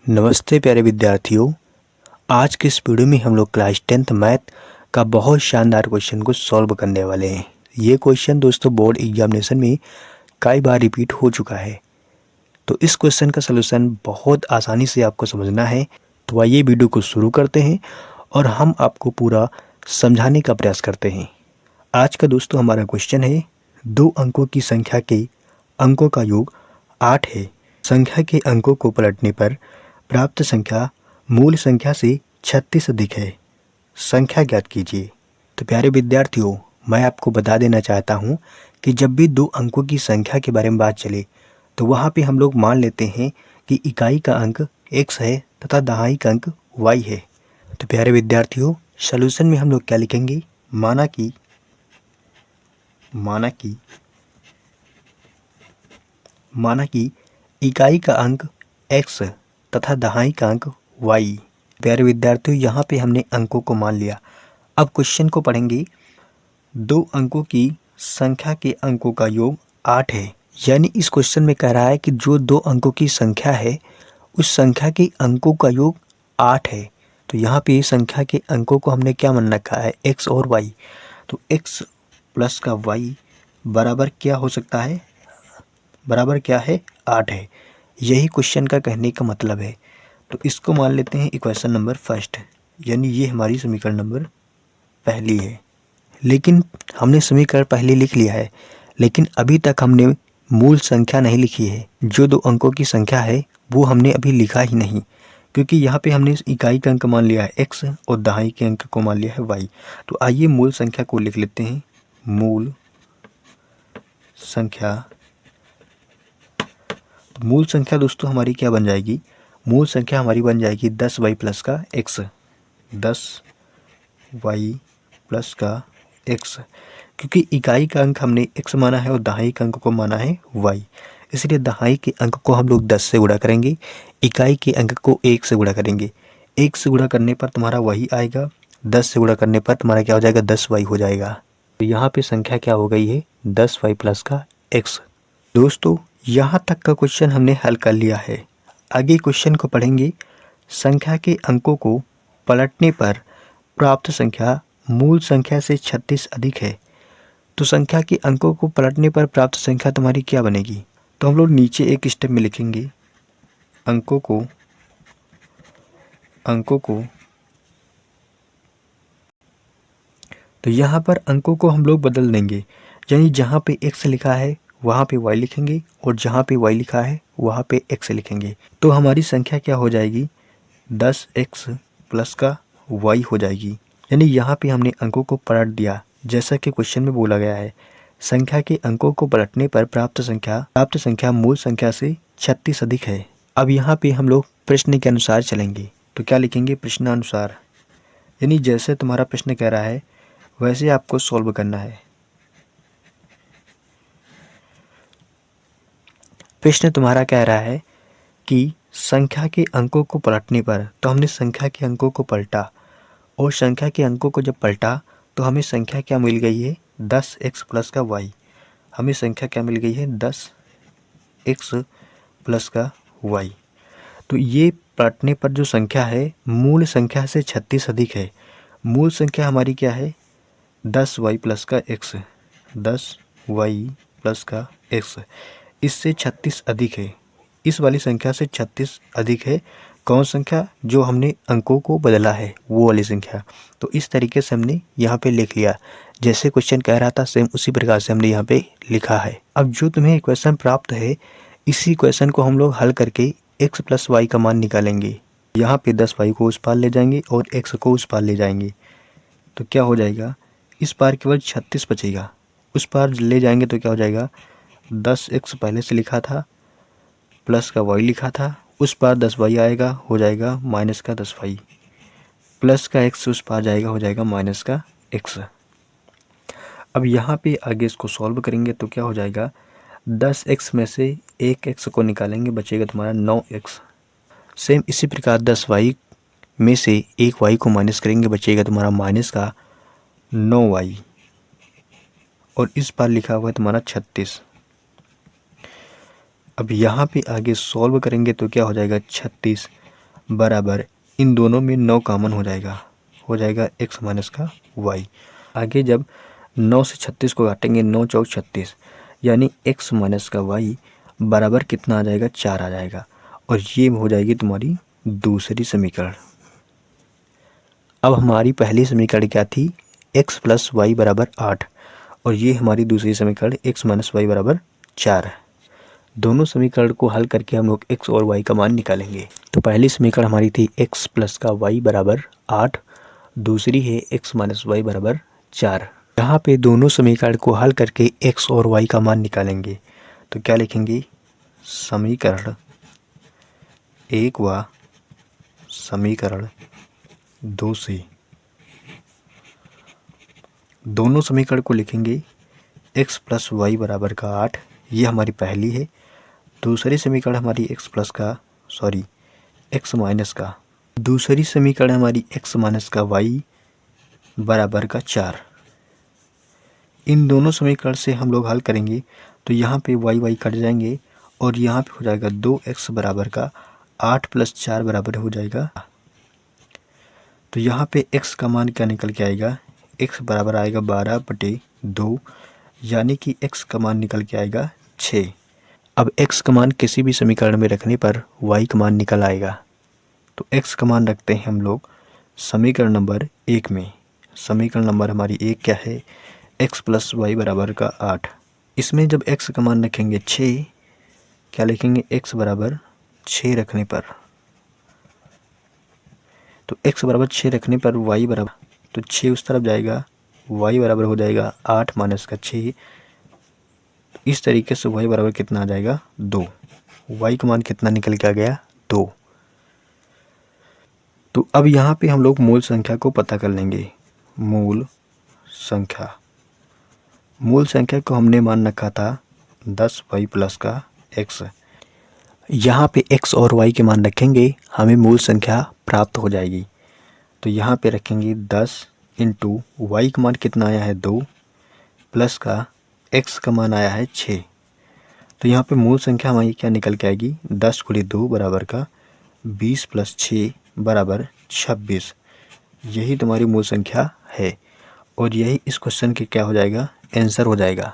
नमस्ते प्यारे विद्यार्थियों। आज के इस वीडियो में हम लोग क्लास 10th मैथ का बहुत शानदार क्वेश्चन को सॉल्व करने वाले हैं। ये क्वेश्चन दोस्तों बोर्ड एग्जामिनेशन में कई बार रिपीट हो चुका है, तो इस क्वेश्चन का सलूशन बहुत आसानी से आपको समझना है। तो आइए वीडियो को शुरू करते हैं और हम आपको पूरा समझाने का प्रयास करते हैं। आज का दोस्तों हमारा क्वेश्चन है, 2 अंकों की संख्या के अंकों का योग 8 है। संख्या के अंकों को पलटने पर प्राप्त संख्या मूल संख्या से 36 अधिक है। संख्या ज्ञात कीजिए। तो प्यारे विद्यार्थियों, मैं आपको बता देना चाहता हूँ कि जब भी 2 अंकों की संख्या के बारे में बात चले तो वहाँ पे हम लोग मान लेते हैं कि इकाई का अंक x है तथा दहाई का अंक y है। तो प्यारे विद्यार्थियों, सॉल्यूशन में हम लोग क्या लिखेंगे? माना कि इकाई का अंक x तथा दहाई का अंक y। प्यारे विद्यार्थियों, यहाँ पे हमने अंकों को मान लिया। अब क्वेश्चन को पढ़ेंगे। 2 अंकों की संख्या के अंकों का योग 8 है। यानी इस क्वेश्चन में कह रहा है कि जो 2 अंकों की संख्या है उस संख्या के अंकों का योग 8 है। तो यहाँ पे संख्या के अंकों को हमने क्या मान रखा है? x और y। तो x प्लस का y बराबर क्या हो सकता है? बराबर क्या है? 8 है। यही क्वेश्चन का कहने का मतलब है। तो इसको मान लेते हैं इक्वेशन नंबर फर्स्ट, यानी ये हमारी समीकरण नंबर पहली है। लेकिन हमने समीकरण पहली लिख लिया है, लेकिन अभी तक हमने मूल संख्या नहीं लिखी है। जो 2 अंकों की संख्या है वो हमने अभी लिखा ही नहीं, क्योंकि यहाँ पे हमने इकाई का अंक मान लिया है x और दहाई के अंक को मान लिया है y। तो आइए मूल संख्या को लिख लेते हैं। मूल संख्या दोस्तों हमारी क्या बन जाएगी? मूल संख्या हमारी बन जाएगी 10y प्लस का x। 10y प्लस का x, क्योंकि इकाई का अंक हमने x माना है और दहाई के अंक को माना है y, इसलिए दहाई के अंक को हम लोग 10 से गुणा करेंगे, इकाई के अंक को 1 से गुणा करेंगे। 1 से गुणा करने पर तुम्हारा वही आएगा, 10 से गुणा करने पर तुम्हारा क्या हो जाएगा? 10y हो जाएगा। तो यहाँ पे संख्या क्या हो गई है? 10y प्लस का x। दोस्तों यहाँ तक का क्वेश्चन हमने हल कर लिया है। आगे क्वेश्चन को पढ़ेंगे। संख्या के अंकों को पलटने पर प्राप्त संख्या मूल संख्या से 36 अधिक है। तो संख्या के अंकों को पलटने पर प्राप्त संख्या तुम्हारी क्या बनेगी? तो हम लोग नीचे एक स्टेप में लिखेंगे अंकों को तो यहाँ पर अंकों को हम लोग बदल देंगे, यानी जहाँ पे x लिखा है वहाँ पे y लिखेंगे और जहाँ पे y लिखा है वहाँ पे x लिखेंगे। तो हमारी संख्या क्या हो जाएगी? 10x प्लस का y हो जाएगी। यानी यहाँ पे हमने अंकों को पलट दिया, जैसा कि क्वेश्चन में बोला गया है। संख्या के अंकों को पलटने पर प्राप्त संख्या मूल संख्या से 36 अधिक है। अब यहाँ पे हम लोग प्रश्न के अनुसार चलेंगे। तो क्या लिखेंगे? प्रश्नानुसार, यानी जैसे तुम्हारा प्रश्न कह रहा है वैसे आपको सॉल्व करना है। प्रश्न तुम्हारा कह रहा है कि संख्या के अंकों को पलटने पर, तो हमने संख्या के अंकों को पलटा और संख्या के अंकों को जब पलटा तो हमें संख्या क्या मिल गई है? 10x प्लस का y। हमें संख्या क्या मिल गई है? 10x प्लस का y। तो ये पलटने पर जो संख्या है मूल संख्या से 36 अधिक है। मूल संख्या हमारी क्या है? 10y प्लस का x। 10y प्लस का x इससे 36 अधिक है। इस वाली संख्या से 36 अधिक है। कौन संख्या? जो हमने अंकों को बदला है वो वाली संख्या। तो इस तरीके से हमने यहाँ पे लिख लिया, जैसे क्वेश्चन कह रहा था सेम उसी प्रकार से हमने यहाँ पे लिखा है। अब जो तुम्हें इक्वेशन प्राप्त है, इसी इक्वेशन को हम लोग हल करके x प्लस y का मान निकालेंगे। यहाँ पे 10y को उस पार ले जाएंगे और x को उस पार ले जाएंगे। तो क्या हो जाएगा? इस पार केवल 36 बचेगा, उस पार ले जाएंगे तो क्या हो जाएगा? 10x पहले से लिखा था प्लस का y लिखा था, उस पार 10y आएगा, हो जाएगा माइनस का 10y, प्लस का x उस पार जाएगा, हो जाएगा माइनस का x। अब यहाँ पे आगे इसको सॉल्व करेंगे तो क्या हो जाएगा? 10x में से एक x को निकालेंगे, बचेगा तुम्हारा 9x। सेम इसी प्रकार 10y में से एक y को माइनस करेंगे, बचेगा तुम्हारा माइनस का 9y और इस पार लिखा हुआ है तुम्हारा 36। अब यहाँ पे आगे सॉल्व करेंगे तो क्या हो जाएगा? 36 बराबर इन दोनों में 9 कॉमन हो जाएगा x माइनस का y। आगे जब 9 से 36 को काटेंगे, 9 चौक 36, यानी x माइनस का y बराबर कितना आ जाएगा, 4 आ जाएगा। और ये हो जाएगी तुम्हारी दूसरी समीकरण। अब हमारी पहली समीकरण क्या थी, x प्लस वाई बराबर 8, और ये हमारी दूसरी समीकरण x माइनस वाई बराबर 4 है। दोनों समीकरण को हल करके हम लोग x और y का मान निकालेंगे। तो पहली समीकरण हमारी थी x प्लस का y बराबर 8, दूसरी है x माइनस वाई बराबर 4। यहाँ पे दोनों समीकरण को हल करके x और y का मान निकालेंगे। तो क्या लिखेंगे, समीकरण 1 व समीकरण 2 से दोनों समीकरण को लिखेंगे x प्लस वाई बराबर का 8, ये हमारी पहली है। दूसरी समीकरण हमारी x माइनस का, दूसरी समीकरण हमारी x माइनस का y बराबर का 4। इन दोनों समीकरण से हम लोग हल करेंगे तो यहाँ पे y कट जाएंगे और यहाँ पे हो जाएगा 2x बराबर का 8 प्लस 4 बराबर हो जाएगा। तो यहाँ पे x का मान क्या निकल के आएगा, x बराबर आएगा 12/2, यानी कि x का मान निकल के आएगा 6। अब x का मान किसी भी समीकरण में रखने पर y का मान निकल आएगा। तो x का मान रखते हैं हम लोग समीकरण नंबर 1 में। समीकरण नंबर हमारी 1 क्या है, x प्लस वाई बराबर का 8। इसमें जब x का मान रखेंगे 6, क्या लिखेंगे, x बराबर 6 रखने पर, तो x बराबर 6 रखने पर y बराबर, तो 6 उस तरफ जाएगा, y बराबर हो जाएगा 8 माइनस का 6। इस तरीके से y बराबर कितना आ जाएगा, 2। y का मान कितना निकल के आ गया, 2। तो अब यहाँ पे हम लोग मूल संख्या को पता कर लेंगे। मूल संख्या को हमने मान रखा था 10y प्लस का x। यहाँ पे x और y के मान रखेंगे, हमें मूल संख्या प्राप्त हो जाएगी। तो यहाँ पे रखेंगे 10 इंटू वाई का मान कितना आया है, 2, प्लस का x का मान आया है 6। तो यहाँ पे मूल संख्या हमारी क्या निकल के आएगी, 10 × 2 बराबर का 20 प्लस 6 बराबर 26। यही तुम्हारी मूल संख्या है और यही इस क्वेश्चन के क्या हो जाएगा, आंसर हो जाएगा।